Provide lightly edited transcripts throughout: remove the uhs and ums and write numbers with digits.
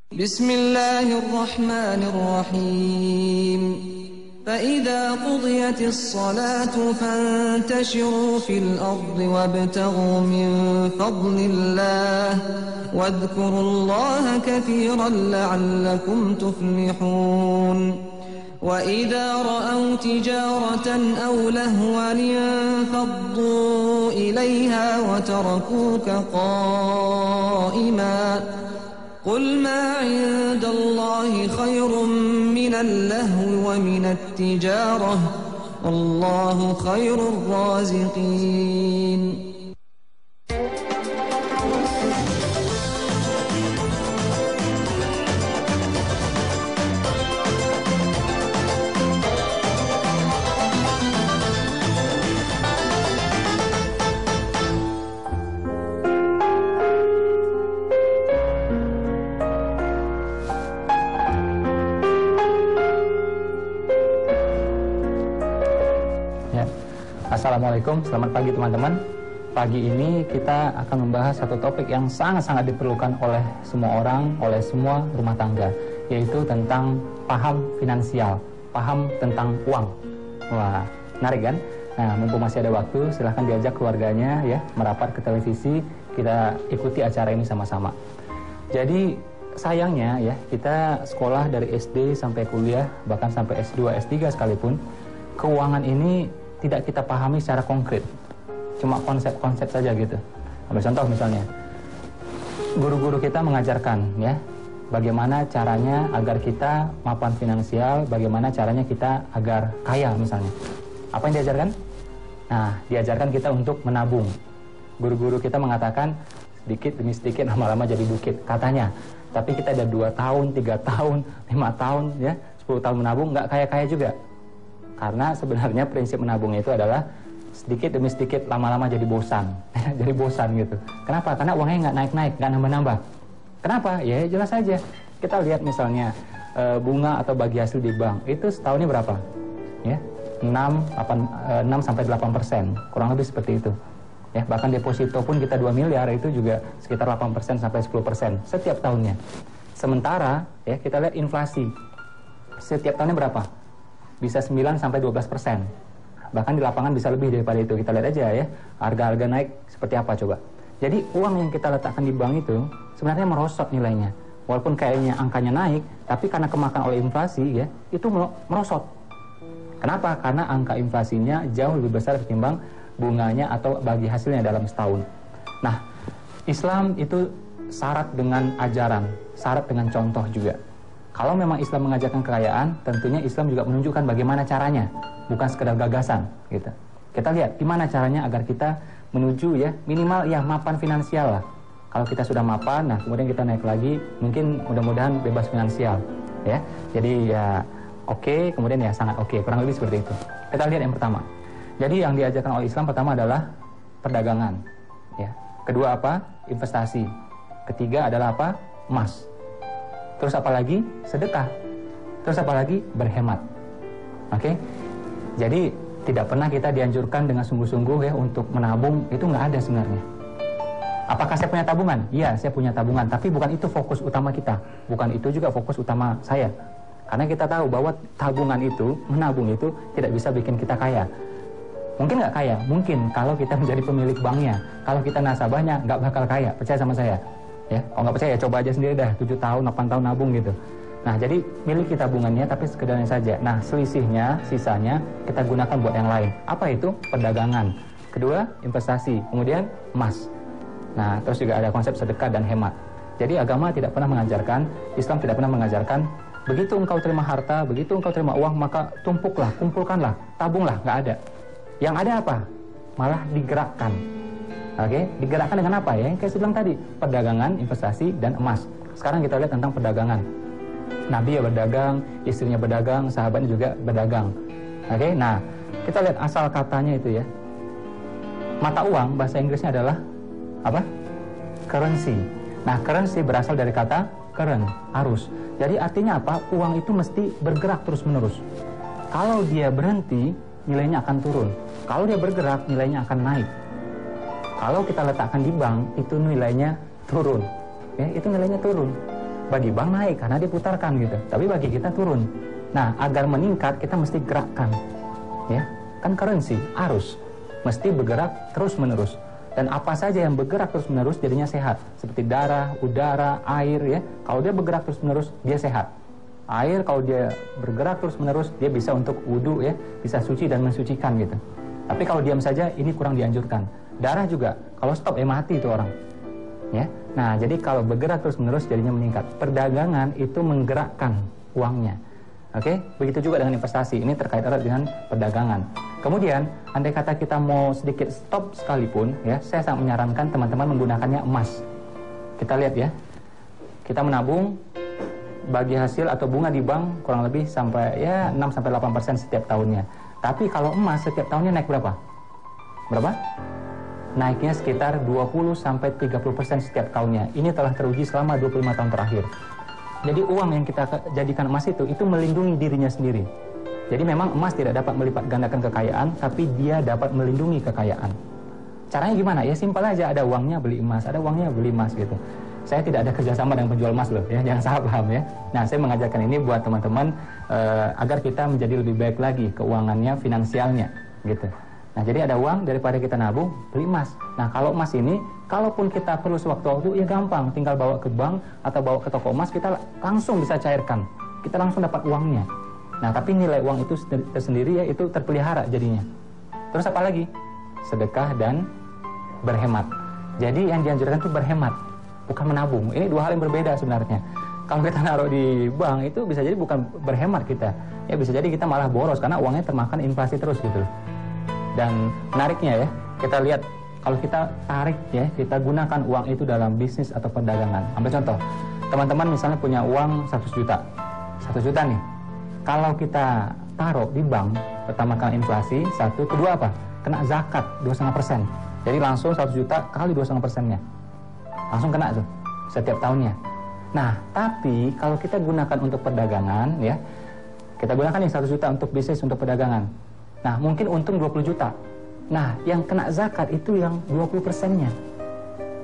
Bismillahirrahmanirrahim. فإذا قضيت الصلاة فانتشروا في الأرض وابتغوا من فضل الله واذكروا الله كثيرا لعلكم تفلحون وإذا رأوا تجارة أو لهوا انفضوا إليها وتركوك قائما قل ما عند الله خير من اللهو ومن التجارة والله خير الرازقين. Assalamualaikum, selamat pagi teman-teman. Pagi ini kita akan membahas satu topik yang sangat-sangat diperlukan oleh semua orang, oleh semua rumah tangga, yaitu tentang paham finansial, paham tentang uang. Wah, menarik kan? Nah, mumpung masih ada waktu, silahkan diajak keluarganya ya merapat ke televisi, kita ikuti acara ini sama-sama. Jadi sayangnya ya, kita sekolah dari SD sampai kuliah, bahkan sampai S2, S3 sekalipun, keuangan ini tidak kita pahami secara konkret, cuma konsep-konsep saja gitu. Ambil contoh misalnya, guru-guru kita mengajarkan ya, bagaimana caranya agar kita mapan finansial, bagaimana caranya kita agar kaya misalnya. Apa yang diajarkan? Nah, diajarkan kita untuk menabung. Guru-guru kita mengatakan sedikit demi sedikit lama-lama jadi bukit katanya. Tapi kita ada 2 tahun, 3 tahun, 5 tahun ya, 10 tahun menabung nggak kaya-kaya juga. Karena sebenarnya prinsip menabung itu adalah sedikit demi sedikit lama-lama jadi bosan. Jadi bosan gitu. Kenapa? Karena uangnya nggak naik-naik, nggak nambah-nambah. Kenapa? Ya jelas saja. Kita lihat misalnya bunga atau bagi hasil di bank, itu setahun ini berapa? Ya, 6-8%. Kurang lebih seperti itu. Ya, bahkan deposito pun kita 2 miliar itu juga sekitar 8% sampai 10% setiap tahunnya. Sementara ya kita lihat inflasi. Setiap tahunnya berapa? Bisa 9-12%. Bahkan di lapangan bisa lebih daripada itu. Kita lihat aja ya, harga-harga naik seperti apa coba. Jadi uang yang kita letakkan di bank itu sebenarnya merosot nilainya. Walaupun kayaknya angkanya naik, tapi karena kemakan oleh inflasi ya, itu merosot. Kenapa? Karena angka inflasinya jauh lebih besar ketimbang bunganya atau bagi hasilnya dalam setahun. Nah, Islam itu syarat dengan ajaran, syarat dengan contoh juga. Kalau memang Islam mengajarkan kekayaan, tentunya Islam juga menunjukkan bagaimana caranya, bukan sekedar gagasan gitu. Kita lihat gimana caranya agar kita menuju ya minimal ya mapan finansial lah. Kalau kita sudah mapan, nah kemudian kita naik lagi, mungkin mudah-mudahan bebas finansial ya. Jadi ya oke, kemudian ya sangat oke, kurang lebih seperti itu. Kita lihat yang pertama. Jadi yang diajarkan oleh Islam pertama adalah perdagangan ya. Kedua apa? Investasi. Ketiga adalah apa? Emas. Terus apa lagi? Sedekah. Terus apa lagi? Berhemat. Oke? Jadi tidak pernah kita dianjurkan dengan sungguh-sungguh ya untuk menabung, itu nggak ada sebenarnya. Apakah saya punya tabungan? Iya, saya punya tabungan, tapi bukan itu fokus utama kita. Bukan itu juga fokus utama saya. Karena kita tahu bahwa tabungan itu, menabung itu tidak bisa bikin kita kaya. Mungkin nggak kaya? Mungkin kalau kita menjadi pemilik banknya. Kalau kita nasabahnya nggak bakal kaya, percaya sama saya. Ya, kalau nggak percaya coba aja sendiri dah, 7 tahun, 8 tahun nabung gitu. Nah, jadi miliki tabungannya tapi sekedarnya saja. Nah, selisihnya, sisanya kita gunakan buat yang lain. Apa itu? Perdagangan. Kedua, investasi. Kemudian emas. Nah, terus juga ada konsep sedekah dan hemat. Jadi agama tidak pernah mengajarkan, Islam tidak pernah mengajarkan, begitu engkau terima harta, begitu engkau terima uang, maka tumpuklah, kumpulkanlah, tabunglah. Nggak ada. Yang ada apa? Malah digerakkan. Oke, digerakkan dengan apa ya? Kayak saya bilang tadi, perdagangan, investasi, dan emas. Sekarang kita lihat tentang perdagangan. Nabi ya berdagang, istrinya berdagang, sahabatnya juga berdagang. Oke, nah kita lihat asal katanya itu ya. Mata uang, bahasa Inggrisnya adalah apa? Currency. Nah, currency berasal dari kata current, arus. Jadi artinya apa? Uang itu mesti bergerak terus-menerus. Kalau dia berhenti, nilainya akan turun. Kalau dia bergerak, nilainya akan naik. Kalau kita letakkan di bank, itu nilainya turun. Ya, itu nilainya turun. Bagi bank naik karena diputarkan gitu, tapi bagi kita turun. Nah, agar meningkat kita mesti gerakkan, ya. Kan currency, arus, mesti bergerak terus-menerus. Dan apa saja yang bergerak terus-menerus jadinya sehat. Seperti darah, udara, air, ya. Kalau dia bergerak terus-menerus, dia sehat. Air kalau dia bergerak terus-menerus, dia bisa untuk wudhu, ya, bisa suci dan mensucikan gitu. Tapi kalau diam saja, ini kurang dianjurkan. Darah juga, kalau stop, mati itu orang. Ya. Nah, jadi kalau bergerak terus-menerus jadinya meningkat. Perdagangan itu menggerakkan uangnya. Oke, begitu juga dengan investasi. Ini terkait erat dengan perdagangan. Kemudian, andai kata kita mau sedikit stop sekalipun, ya, saya sangat menyarankan teman-teman menggunakannya emas. Kita lihat ya, kita menabung bagi hasil atau bunga di bank kurang lebih sampai ya 6-8% setiap tahunnya. Tapi kalau emas setiap tahunnya naik berapa? Berapa? Naiknya sekitar 20-30% setiap tahunnya. Ini telah teruji selama 25 tahun terakhir. Jadi uang yang kita jadikan emas itu melindungi dirinya sendiri. Jadi memang emas tidak dapat melipat gandakan kekayaan, tapi dia dapat melindungi kekayaan. Caranya gimana? Ya simpel aja, ada uangnya beli emas, ada uangnya beli emas gitu. Saya tidak ada kerjasama dengan penjual emas loh, ya, jangan salah paham ya. Nah, saya mengajarkan ini buat teman-teman agar kita menjadi lebih baik lagi keuangannya, finansialnya gitu. Nah, jadi ada uang daripada kita nabung, beli emas. Nah, kalau emas ini, kalaupun kita perlu sewaktu-waktu, ya gampang. Tinggal bawa ke bank atau bawa ke toko emas, kita langsung bisa cairkan. Kita langsung dapat uangnya. Nah, tapi nilai uang itu tersendiri ya, itu terpelihara jadinya. Terus apa lagi? Sedekah dan berhemat. Jadi yang dianjurkan itu berhemat, bukan menabung. Ini dua hal yang berbeda sebenarnya. Kalau kita naruh di bank, itu bisa jadi bukan berhemat kita. Ya, bisa jadi kita malah boros, karena uangnya termakan inflasi terus gitu. Dan menariknya ya, kita lihat kalau kita tarik ya, kita gunakan uang itu dalam bisnis atau perdagangan. Ambil contoh, teman-teman misalnya punya uang 100 juta. 1 juta nih. Kalau kita taruh di bank, pertama kali inflasi, satu, kedua apa? Kena zakat 2,5%. Jadi langsung 100 juta kali 2,5%-nya. Langsung kena tuh setiap tahunnya. Nah, tapi kalau kita gunakan untuk perdagangan ya, kita gunakan nih 100 juta untuk bisnis, untuk perdagangan. Nah, mungkin untung 20 juta. Nah, yang kena zakat itu yang 20%-nya.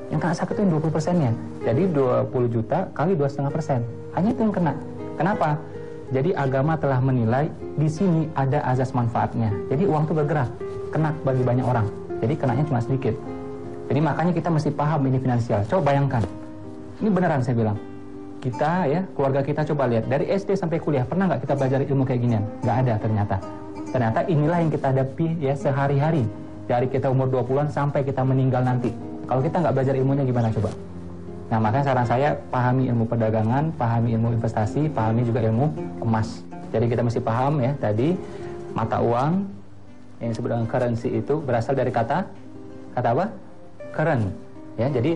Yang kena zakat itu yang 20%-nya. Jadi 20 juta kali 2,5%. Hanya itu yang kena. Kenapa? Jadi agama telah menilai di sini ada azas manfaatnya. Jadi uang itu bergerak, kena bagi banyak orang. Jadi kenanya cuma sedikit. Jadi makanya kita mesti paham ini finansial. Coba bayangkan. Ini beneran saya bilang. Kita ya, keluarga kita coba lihat. Dari SD sampai kuliah, pernah nggak kita belajar ilmu kayak ginian? Nggak ada ternyata. Ternyata inilah yang kita hadapi ya sehari-hari. Dari kita umur 20-an sampai kita meninggal nanti. Kalau kita nggak belajar ilmunya gimana coba? Nah, makanya saran saya, pahami ilmu perdagangan, pahami ilmu investasi, pahami juga ilmu emas. Jadi kita mesti paham ya, tadi mata uang yang disebut dengan currency itu berasal dari kata apa? Current. Ya, jadi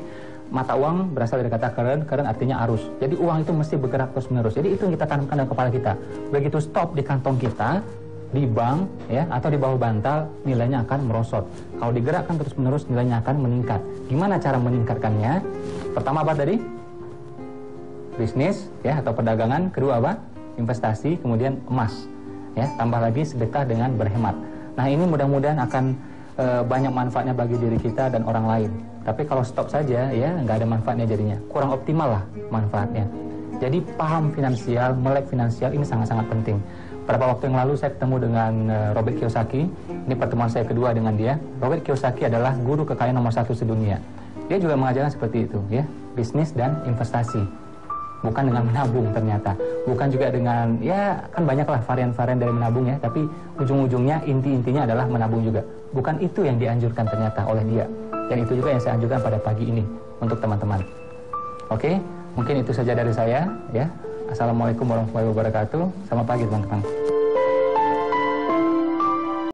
mata uang berasal dari kata current artinya arus. Jadi uang itu mesti bergerak terus-menerus. Jadi itu yang kita tanamkan dalam kepala kita. Begitu stop di kantong kita, di bank ya atau di bawah bantal, nilainya akan merosot. Kalau digerakkan terus-menerus, nilainya akan meningkat. Gimana cara meningkatkannya? Pertama apa tadi? Bisnis ya atau perdagangan. Kedua apa? Investasi. Kemudian emas. Ya, tambah lagi sedekah dengan berhemat. Nah, ini mudah-mudahan akan banyak manfaatnya bagi diri kita dan orang lain. Tapi kalau stop saja ya nggak ada manfaatnya jadinya. Kurang optimal lah manfaatnya. Jadi paham finansial, melek finansial ini sangat-sangat penting. Beberapa waktu yang lalu saya ketemu dengan Robert Kiyosaki. Ini pertemuan saya kedua dengan dia. Robert Kiyosaki adalah guru kekayaan nomor 1 sedunia. Dia juga mengajarkan seperti itu ya, bisnis dan investasi. Bukan dengan menabung ternyata. Bukan juga dengan, ya kan banyaklah varian-varian dari menabung ya. Tapi ujung-ujungnya, inti-intinya adalah menabung juga. Bukan itu yang dianjurkan ternyata oleh dia. Dan itu juga yang saya anjurkan pada pagi ini untuk teman-teman. Oke, mungkin itu saja dari saya ya. Assalamualaikum warahmatullahi wabarakatuh. Selamat pagi teman-teman.